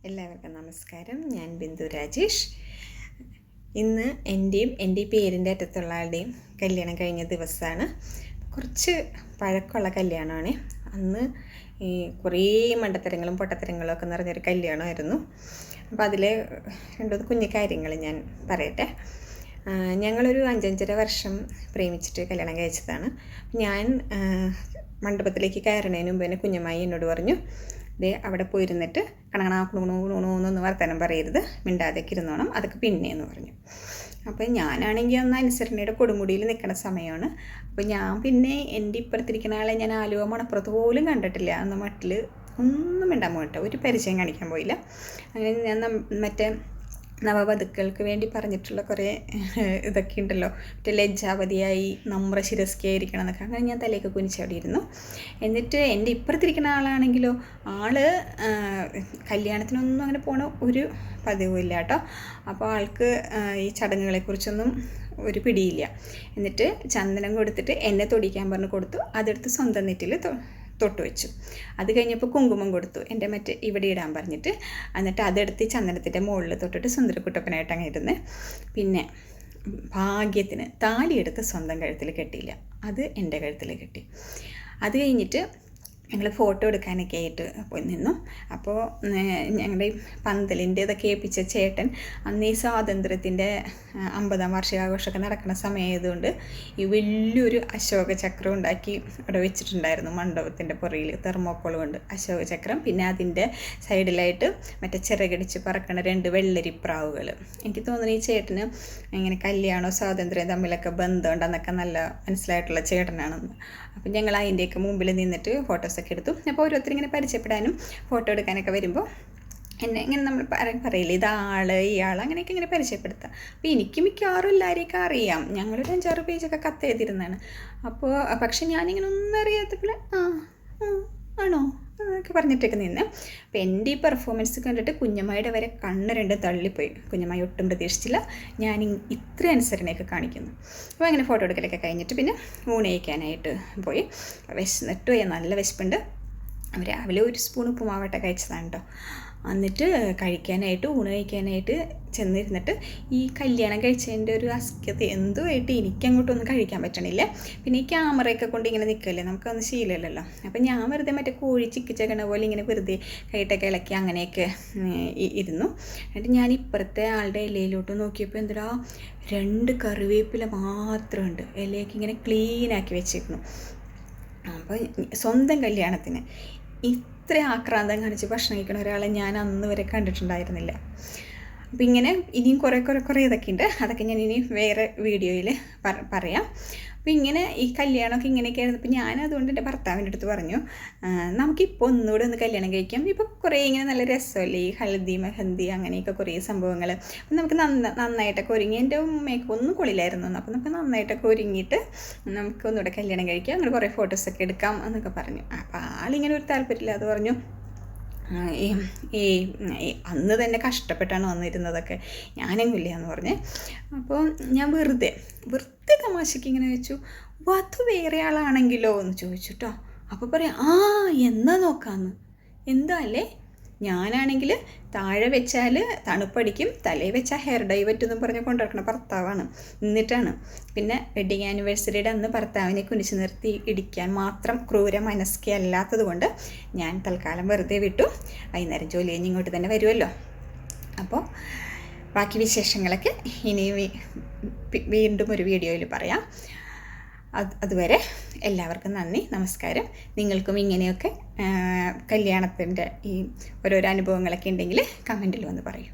എല്ലാവർക്കും നമസ്കാരം. ഞാൻ ബിന്ദു രാജേഷ്. ഇന്ന് എൻ്റെയും എൻ്റെ പേരിൻ്റെ അറ്റത്തുള്ള ആളുടെയും കല്യാണം കഴിഞ്ഞ ദിവസമാണ്. കുറച്ച് പഴക്കമുള്ള കല്യാണമാണ്. അന്ന് ഈ കുറേ മണ്ടത്തരങ്ങളും പൊട്ടത്തരങ്ങളും ഒക്കെ നിറഞ്ഞൊരു കല്യാണമായിരുന്നു. അപ്പോൾ അതിൽ രണ്ടു കുഞ്ഞു കാര്യങ്ങൾ ഞാൻ പറയട്ടെ. ഞങ്ങളൊരു 5-5.5 വർഷം പ്രേമിച്ചിട്ട് കല്യാണം കഴിച്ചതാണ്. ഞാൻ മണ്ഡപത്തിലേക്ക് കയറുന്നതിന് മുമ്പ് തന്നെ കുഞ്ഞമ്മായി എന്നോട് പറഞ്ഞു, ദേ അവിടെ പോയിരുന്നിട്ട് കണകണാക്കണൂന്നൊന്നും വർത്തമാനം പറയരുത്, മിണ്ടാതെയൊക്കെ ഇരുന്നോണം, അതൊക്കെ പിന്നെയെന്ന് പറഞ്ഞു. അപ്പോൾ ഞാനാണെങ്കിൽ അന്ന് അനുസരണയുടെ കൊടുമുടിയിൽ നിൽക്കുന്ന സമയമാണ്. അപ്പോൾ ഞാൻ പിന്നെ എൻ്റെ ഇപ്പുറത്തിരിക്കുന്ന ആളെ ഞാൻ ആലുവ മണപ്പുറത്ത് പോലും കണ്ടിട്ടില്ല. അന്ന് മട്ടിൽ ഒന്നും മിണ്ടാൻ പോയിട്ട് ഒരു പരിചയം കാണിക്കാൻ പോയില്ല. അങ്ങനെ ഞാൻ മറ്റേ നവവധുക്കൾക്ക് വേണ്ടി പറഞ്ഞിട്ടുള്ള കുറേ ഇതൊക്കെ ഉണ്ടല്ലോ, മറ്റേ ലജ്ജാവതിയായി നമ്ര ശിരസ്കിയായിരിക്കണം എന്നൊക്കെ. അങ്ങനെ ഞാൻ തലയൊക്കെ കുനിച്ചവിടെ ഇരുന്നു. എന്നിട്ട് എൻ്റെ ഇപ്പുറത്തിരിക്കുന്ന ആളാണെങ്കിലോ കല്യാണത്തിനൊന്നും അങ്ങനെ പോണ ഒരു പതിവില്ല കേട്ടോ. അപ്പോൾ ആൾക്ക് ഈ ചടങ്ങുകളെക്കുറിച്ചൊന്നും ഒരു പിടിയില്ല. എന്നിട്ട് ചന്ദനം കൊടുത്തിട്ട് എന്നെ തൊടിക്കാൻ പറഞ്ഞ് കൊടുത്തു. അതെടുത്ത് സ്വന്തം നെറ്റിൽ തൊട്ട് വെച്ചു. അത് കഴിഞ്ഞപ്പോൾ കുങ്കുമം കൊടുത്തു, എൻ്റെ മറ്റേ ഇവിടെ ഇടാൻ പറഞ്ഞിട്ട്. എന്നിട്ട് അതെടുത്ത് ചന്ദനത്തിൻ്റെ മുകളിൽ തൊട്ടിട്ട് സുന്ദരക്കുട്ടപ്പനായിട്ട് അങ്ങനെ ഇരുന്ന്. പിന്നെ ഭാഗ്യത്തിന് താലിയെടുത്ത് സ്വന്തം കഴുത്തിൽ കെട്ടിയില്ല, അത് എൻ്റെ കഴുത്തിൽ കെട്ടി. അത് കഴിഞ്ഞിട്ട് ഞങ്ങൾ ഫോട്ടോ എടുക്കാനൊക്കെ ആയിട്ട് പോയി നിന്നു. അപ്പോൾ ഞങ്ങളുടെ പന്തലിൻ്റെ ഇതൊക്കെ ഏൽപ്പിച്ച ചേട്ടൻ അന്ന് ഈ സ്വാതന്ത്ര്യത്തിൻ്റെ 50ാം വാർഷികാഘോഷമൊക്കെ നടക്കുന്ന സമയമായതുകൊണ്ട് ഈ വലിയൊരു അശോക ചക്രം ഉണ്ടാക്കി അവിടെ വെച്ചിട്ടുണ്ടായിരുന്നു. മണ്ഡപത്തിൻ്റെ പുറയിൽ തെർമോക്കോൾ കൊണ്ട് അശോക ചക്രം, പിന്നെ അതിൻ്റെ സൈഡിലായിട്ട് മറ്റേ ചിറകടിച്ച് പറക്കണ 2 വെള്ളരിപ്രാവുകൾ. എനിക്ക് തോന്നുന്നു ഈ ചേട്ടന് ഇങ്ങനെ കല്യാണവും സ്വാതന്ത്ര്യം തമ്മിലൊക്കെ ബന്ധമുണ്ടെന്നൊക്കെ നല്ല മനസ്സിലായിട്ടുള്ള ചേട്ടനാണെന്ന്. അപ്പം ഞങ്ങൾ അതിൻ്റെയൊക്കെ മുമ്പിൽ നിന്നിട്ട് ഫോട്ടോസൊക്കെ എടുത്തു. അപ്പോൾ ഓരോരുത്തർ ഇങ്ങനെ പരിചയപ്പെടാനും ഫോട്ടോ എടുക്കാനൊക്കെ വരുമ്പോൾ എന്നെ ഇങ്ങനെ നമ്മൾ പറയില്ല, ഇതാൾ ഇയാൾ അങ്ങനെയൊക്കെ ഇങ്ങനെ പരിചയപ്പെടുത്താം. അപ്പോൾ എനിക്ക് മിക്കവാറും എല്ലാവരെയൊക്കെ അറിയാം. ഞങ്ങളൊരു 5-6 പേജൊക്കെ കത്ത് എഴുതിയിരുന്നതാണ്. അപ്പോൾ പക്ഷെ ഞാനിങ്ങനെ ഒന്നും അറിയാത്തപ്പോൾ ആണോ എന്നൊക്കെ പറഞ്ഞിട്ടൊക്കെ നിന്ന്. അപ്പോൾ എൻ്റെ ഈ പെർഫോമൻസ് കണ്ടിട്ട് കുഞ്ഞമ്മായിയുടെ വരെ കണ്ണ് 2 തള്ളിപ്പോയി. കുഞ്ഞമ്മായി ഒട്ടും പ്രതീക്ഷിച്ചില്ല ഞാൻ ഇത്ര അനുസരണയൊക്കെ കാണിക്കുന്നു. അപ്പോൾ അങ്ങനെ ഫോട്ടോ എടുക്കലൊക്കെ കഴിഞ്ഞിട്ട് പിന്നെ ഊണ് കഴിക്കാനായിട്ട് പോയി. വിശന്നിട്ട് പോയി, നല്ല വിശപ്പുണ്ട്. രാവിലെ 1 സ്പൂൺ ഉപ്പുമാവട്ടെ കഴിച്ചതാണ് കേട്ടോ. എന്നിട്ട് ഊണ് കഴിക്കാനായിട്ട് ചെന്നിരുന്നിട്ട് ഈ കല്യാണം കഴിച്ചതിൻ്റെ ഒരു അസ്ക്യത എന്തുമായിട്ട് എനിക്കങ്ങോട്ടൊന്നും കഴിക്കാൻ പറ്റണില്ല. പിന്നെ ഈ ക്യാമറയൊക്കെ കൊണ്ട് ഇങ്ങനെ നിൽക്കല്ലേ, നമുക്കൊന്നും ശീലമല്ലല്ലോ. അപ്പം ഞാൻ വെറുതെ മറ്റേ കോഴി ചിക്കിച്ചകണ പോലെ ഇങ്ങനെ വെറുതെ കൈയിട്ടൊക്കെ ഇളക്കി അങ്ങനെയൊക്കെ ഇരുന്നു. എന്നിട്ട് ഞാൻ ഇപ്പുറത്തെ ആളുടെ ഇലയിലോട്ട് നോക്കിയപ്പോൾ എന്തിനാ 2 കറിവേപ്പില മാത്രമുണ്ട്, ഇലയൊക്കെ ഇങ്ങനെ ക്ലീനാക്കി വെച്ചേക്കുന്നു. അപ്പോൾ സ്വന്തം കല്യാണത്തിന് ഇത്ര ആക്രാന്തം കാണിച്ച് ഭക്ഷണം കഴിക്കുന്ന ഒരാളെ ഞാൻ അന്ന് വരെ കണ്ടിട്ടുണ്ടായിരുന്നില്ല. അപ്പം ഇങ്ങനെ ഇനിയും കുറേ ഇതൊക്കെ ഉണ്ട്. അതൊക്കെ ഞാൻ ഇനി വേറെ വീഡിയോയിൽ പറയാം. അപ്പോൾ ഇങ്ങനെ ഈ കല്യാണമൊക്കെ ഇങ്ങനെയൊക്കെ ആയിരുന്നു. അപ്പോൾ ഞാൻ അതുകൊണ്ട് എൻ്റെ ഭർത്താവിൻ്റെ അടുത്ത് പറഞ്ഞു, നമുക്കിപ്പോൾ ഒന്നുകൂടെ ഒന്ന് കല്യാണം കഴിക്കാം. ഇപ്പോൾ കുറേ ഇങ്ങനെ നല്ല രസമല്ലേ ഈ ഹൽദി മെഹന്തി അങ്ങനെയൊക്കെ കുറേ സംഭവങ്ങൾ. അപ്പം നമുക്ക് നന്നായിട്ടൊക്കെ ഒരുങ്ങി, എൻ്റെ മേക്കപ്പ് ഒന്നും കൊള്ളില്ലായിരുന്നു. അപ്പോൾ നമുക്ക് നന്നായിട്ടൊക്കെ ഒരുങ്ങിയിട്ട് നമുക്ക് ഒന്നുകൂടെ കല്യാണം കഴിക്കാം, അങ്ങനെ കുറേ ഫോട്ടോസൊക്കെ എടുക്കാം എന്നൊക്കെ പറഞ്ഞു. അപ്പോൾ ആളിങ്ങനെ ഒരു താല്പര്യമില്ലാതെ പറഞ്ഞു, അന്ന് തന്നെ കഷ്ടപ്പെട്ടാണ് വന്നിരുന്നതൊക്കെ, ഞാനെങ്കില്ല എന്ന് പറഞ്ഞ്. അപ്പോൾ ഞാൻ വെറുതെ തമാശയ്ക്ക് ഇങ്ങനെ വെച്ചു, വധു വേറെ ആളാണെങ്കിലോ എന്ന് ചോദിച്ചു കേട്ടോ. അപ്പോൾ പറയാം, എന്നാ നോക്കാമെന്ന്. എന്താ അല്ലേ, ഞാനാണെങ്കിൽ താഴെ വെച്ചാൽ തണുപ്പടിക്കും, തലയിൽ വെച്ചാൽ ഹെയർ ഡൈ പറ്റുമെന്നും പറഞ്ഞ് കൊണ്ടുവയ്ക്കണ ഭർത്താവാണ്. എന്നിട്ടാണ് പിന്നെ വെഡിങ് ആനിവേഴ്സറിയുടെ അന്ന് ഭർത്താവിനെ കുനിച്ച് നിർത്തി ഇടിക്കാൻ മാത്രം ക്രൂര മനസ്കയല്ലാത്തത് കൊണ്ട് ഞാൻ തൽക്കാലം വെറുതെ വിട്ടു. വൈകുന്നേരം ജോലി കഴിഞ്ഞ് ഇങ്ങോട്ട് തന്നെ വരുമല്ലോ. അപ്പോൾ ബാക്കി വിശേഷങ്ങളൊക്കെ ഇനി വീണ്ടും ഒരു വീഡിയോയിൽ പറയാം. അതുവരെ എല്ലാവർക്കും നന്ദി, നമസ്കാരം. നിങ്ങൾക്കും ഇങ്ങനെയൊക്കെ കല്യാണത്തിൻ്റെ ഈ ഓരോരോ അനുഭവങ്ങളൊക്കെ ഉണ്ടെങ്കിൽ കമൻറ്റിൽ വന്ന് പറയൂ.